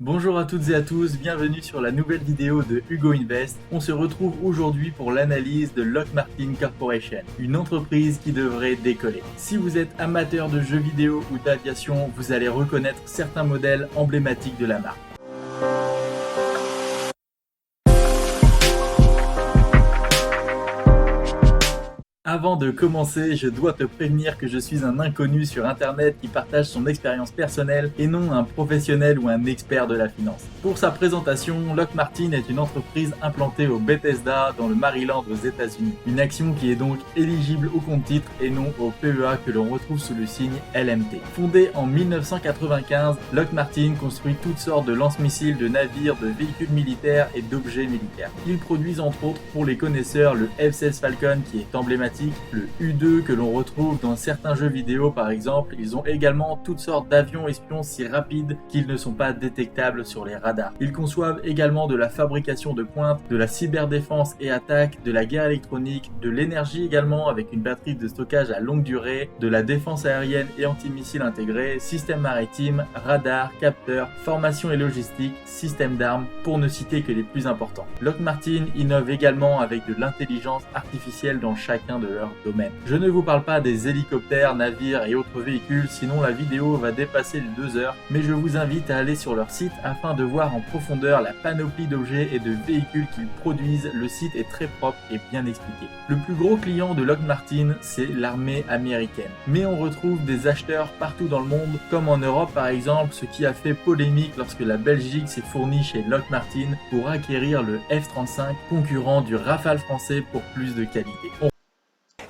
Bonjour à toutes et à tous, bienvenue sur la nouvelle vidéo de Hugo Invest. On se retrouve aujourd'hui pour l'analyse de Lockheed Martin Corporation, une entreprise qui devrait décoller. Si vous êtes amateur de jeux vidéo ou d'aviation, vous allez reconnaître certains modèles emblématiques de la marque. Avant de commencer, je dois te prévenir que je suis un inconnu sur internet qui partage son expérience personnelle et non un professionnel ou un expert de la finance. Pour sa présentation, Lockheed Martin est une entreprise implantée au Bethesda dans le Maryland aux États-Unis. Une action qui est donc éligible au compte-titre et non au PEA que l'on retrouve sous le signe LMT. Fondée en 1995, Lockheed Martin construit toutes sortes de lance-missiles, de navires, de véhicules militaires et d'objets militaires. Ils produisent entre autres pour les connaisseurs le F-16 Falcon qui est emblématique, le U-2 que l'on retrouve dans certains jeux vidéo par exemple. Ils ont également toutes sortes d'avions espions si rapides qu'ils ne sont pas détectables sur les radars. Ils conçoivent également de la fabrication de pointe, de la cyberdéfense et attaque, de la guerre électronique, de l'énergie également avec une batterie de stockage à longue durée, de la défense aérienne et antimissile intégrée, système maritime, radar, capteurs, formation et logistique, système d'armes, pour ne citer que les plus importants. Lockheed Martin innove également avec de l'intelligence artificielle dans chacun de leur domaine. Je ne vous parle pas des hélicoptères, navires et autres véhicules, sinon la vidéo va dépasser les 2 heures, mais je vous invite à aller sur leur site afin de voir en profondeur la panoplie d'objets et de véhicules qu'ils produisent. Le site est très propre et bien expliqué. Le plus gros client de Lockheed Martin, c'est l'armée américaine. Mais on retrouve des acheteurs partout dans le monde, comme en Europe par exemple, ce qui a fait polémique lorsque la Belgique s'est fournie chez Lockheed Martin pour acquérir le F-35, concurrent du Rafale français pour plus de qualité.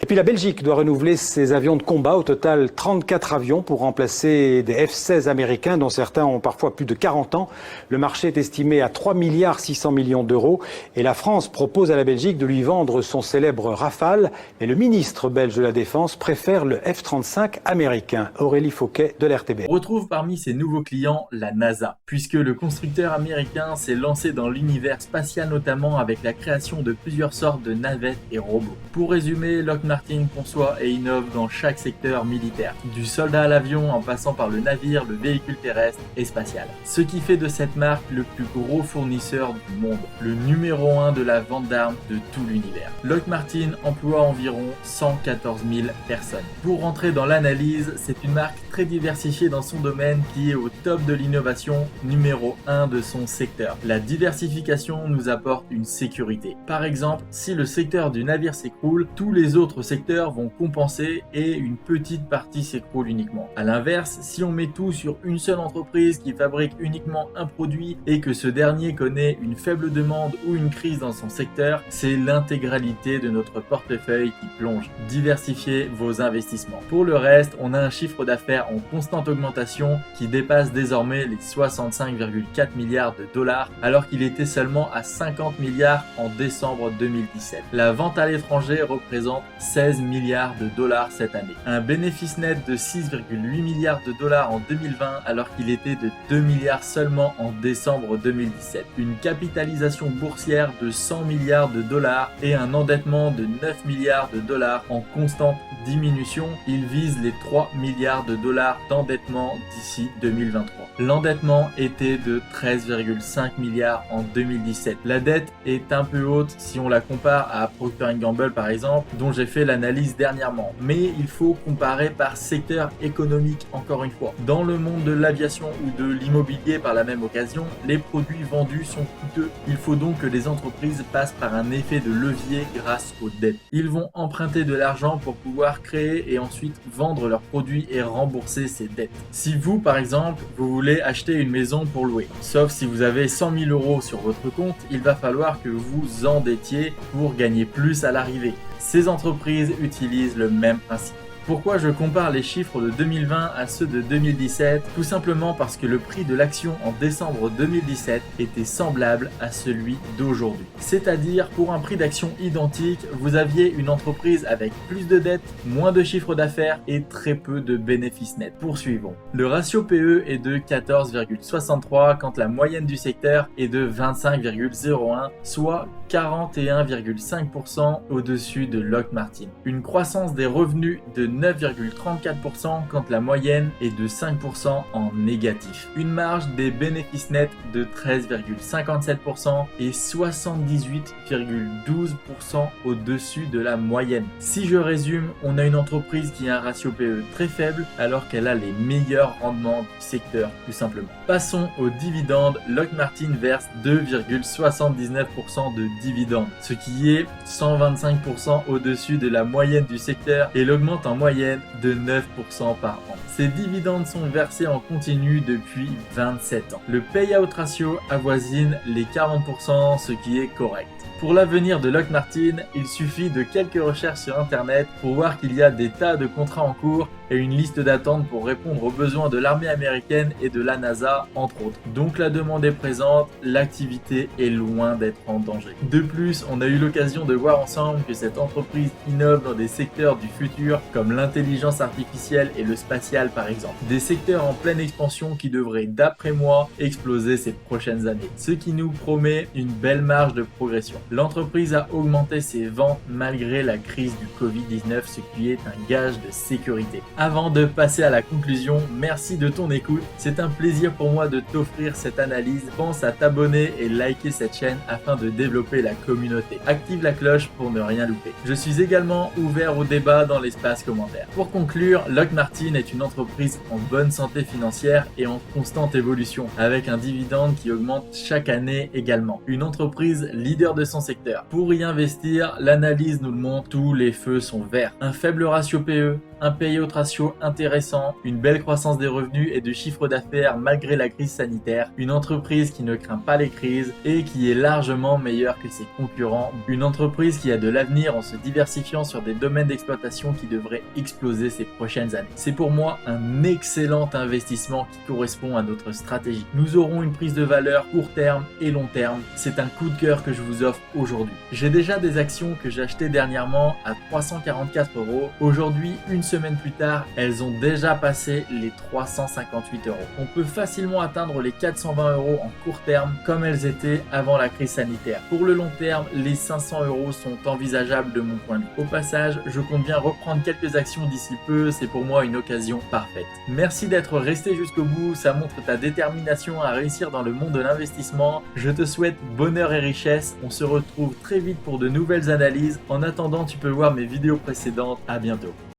Et puis la Belgique doit renouveler ses avions de combat, au total 34 avions pour remplacer des F-16 américains dont certains ont parfois plus de 40 ans. Le marché est estimé à 3,6 milliards d'euros et la France propose à la Belgique de lui vendre son célèbre Rafale. Mais le ministre belge de la Défense préfère le F-35 américain. Aurélie Fauquet de l'RTBF. On retrouve parmi ses nouveaux clients la NASA, puisque le constructeur américain s'est lancé dans l'univers spatial notamment avec la création de plusieurs sortes de navettes et robots. Pour résumer, Lockheed Martin conçoit et innove dans chaque secteur militaire, du soldat à l'avion en passant par le navire, le véhicule terrestre et spatial. Ce qui fait de cette marque le plus gros fournisseur du monde, le numéro 1 de la vente d'armes de tout l'univers. Lockheed Martin emploie environ 114 000 personnes. Pour rentrer dans l'analyse, c'est une marque très diversifiée dans son domaine qui est au top de l'innovation, numéro 1 de son secteur. La diversification nous apporte une sécurité. Par exemple, si le secteur du navire s'écroule, tous les autres secteurs vont compenser et une petite partie s'écroule uniquement. A l'inverse, si on met tout sur une seule entreprise qui fabrique uniquement un produit et que ce dernier connaît une faible demande ou une crise dans son secteur, c'est l'intégralité de notre portefeuille qui plonge. Diversifiez vos investissements. Pour le reste, on a un chiffre d'affaires en constante augmentation qui dépasse désormais les 65,4 milliards de dollars alors qu'il était seulement à 50 milliards en décembre 2017. La vente à l'étranger représente 16 milliards de dollars cette année. Un bénéfice net de 6,8 milliards de dollars en 2020 alors qu'il était de 2 milliards seulement en décembre 2017. Une capitalisation boursière de 100 milliards de dollars et un endettement de 9 milliards de dollars en constante diminution. Il vise les 3 milliards de dollars d'endettement d'ici 2023. L'endettement était de 13,5 milliards en 2017. La dette est un peu haute si on la compare à Procter & Gamble par exemple, dont j'ai fait l'analyse dernièrement. Mais il faut comparer par secteur économique encore une fois. Dans le monde de l'aviation ou de l'immobilier par la même occasion, les produits vendus sont coûteux. Il faut donc que les entreprises passent par un effet de levier grâce aux dettes. Ils vont emprunter de l'argent pour pouvoir créer et ensuite vendre leurs produits et rembourser ces dettes. Si vous par exemple, vous voulez acheter une maison pour louer, sauf si vous avez 100 000 euros sur votre compte, il va falloir que vous endettiez pour gagner plus à l'arrivée. Ces entreprises utilisent le même principe. Pourquoi je compare les chiffres de 2020 à ceux de 2017? Tout simplement parce que le prix de l'action en décembre 2017 était semblable à celui d'aujourd'hui. C'est-à-dire, pour un prix d'action identique, vous aviez une entreprise avec plus de dettes, moins de chiffre d'affaires et très peu de bénéfices nets. Poursuivons. Le ratio PE est de 14,63 quand la moyenne du secteur est de 25,01, soit 41,5% au-dessus de Lockheed Martin. Une croissance des revenus de 9,34% quand la moyenne est de 5% en négatif. Une marge des bénéfices nets de 13,57% et 78,12% au-dessus de la moyenne. Si je résume, on a une entreprise qui a un ratio PE très faible alors qu'elle a les meilleurs rendements du secteur, tout simplement. Passons aux dividendes. Lockheed Martin verse 2,79% de dividendes, ce qui est 125% au-dessus de la moyenne du secteur et l'augmente en moyenne de 9% par an. Ces dividendes sont versés en continu depuis 27 ans. Le payout ratio avoisine les 40%, ce qui est correct. Pour l'avenir de Lockheed Martin, il suffit de quelques recherches sur internet pour voir qu'il y a des tas de contrats en cours et une liste d'attente pour répondre aux besoins de l'armée américaine et de la NASA, entre autres. Donc la demande est présente, l'activité est loin d'être en danger. De plus, on a eu l'occasion de voir ensemble que cette entreprise innove dans des secteurs du futur comme l'intelligence artificielle et le spatial par exemple. Des secteurs en pleine expansion qui devraient, d'après moi, exploser ces prochaines années. Ce qui nous promet une belle marge de progression. L'entreprise a augmenté ses ventes malgré la crise du Covid-19, ce qui est un gage de sécurité. Avant de passer à la conclusion, merci de ton écoute. C'est un plaisir pour moi de t'offrir cette analyse. Pense à t'abonner et liker cette chaîne afin de développer la communauté. Active la cloche pour ne rien louper. Je suis également ouvert au débat dans l'espace commentaire. Pour conclure, Lockheed Martin est une entreprise en bonne santé financière et en constante évolution, avec un dividende qui augmente chaque année également. Une entreprise leader de son secteur. Pour y investir, l'analyse nous le montre, tous les feux sont verts. Un faible ratio PE, un payout ratio intéressant, une belle croissance des revenus et de chiffre d'affaires malgré la crise sanitaire, une entreprise qui ne craint pas les crises et qui est largement meilleure que ses concurrents, une entreprise qui a de l'avenir en se diversifiant sur des domaines d'exploitation qui devraient exploser ces prochaines années. C'est pour moi un excellent investissement qui correspond à notre stratégie. Nous aurons une prise de valeur court terme et long terme. C'est un coup de cœur que je vous offre aujourd'hui. J'ai déjà des actions que j'ai achetées dernièrement à 344 €. Aujourd'hui, une semaine plus tard, elles ont déjà passé les 358 €. On peut facilement atteindre les 420 € en court terme comme elles étaient avant la crise sanitaire. Pour le long terme, les 500 € sont envisageables de mon point de vue. Au passage, je compte bien reprendre quelques actions d'ici peu, c'est pour moi une occasion parfaite. Merci d'être resté jusqu'au bout, ça montre ta détermination à réussir dans le monde de l'investissement. Je te souhaite bonheur et richesse, on se retrouve très vite pour de nouvelles analyses. En attendant, tu peux voir mes vidéos précédentes, à bientôt.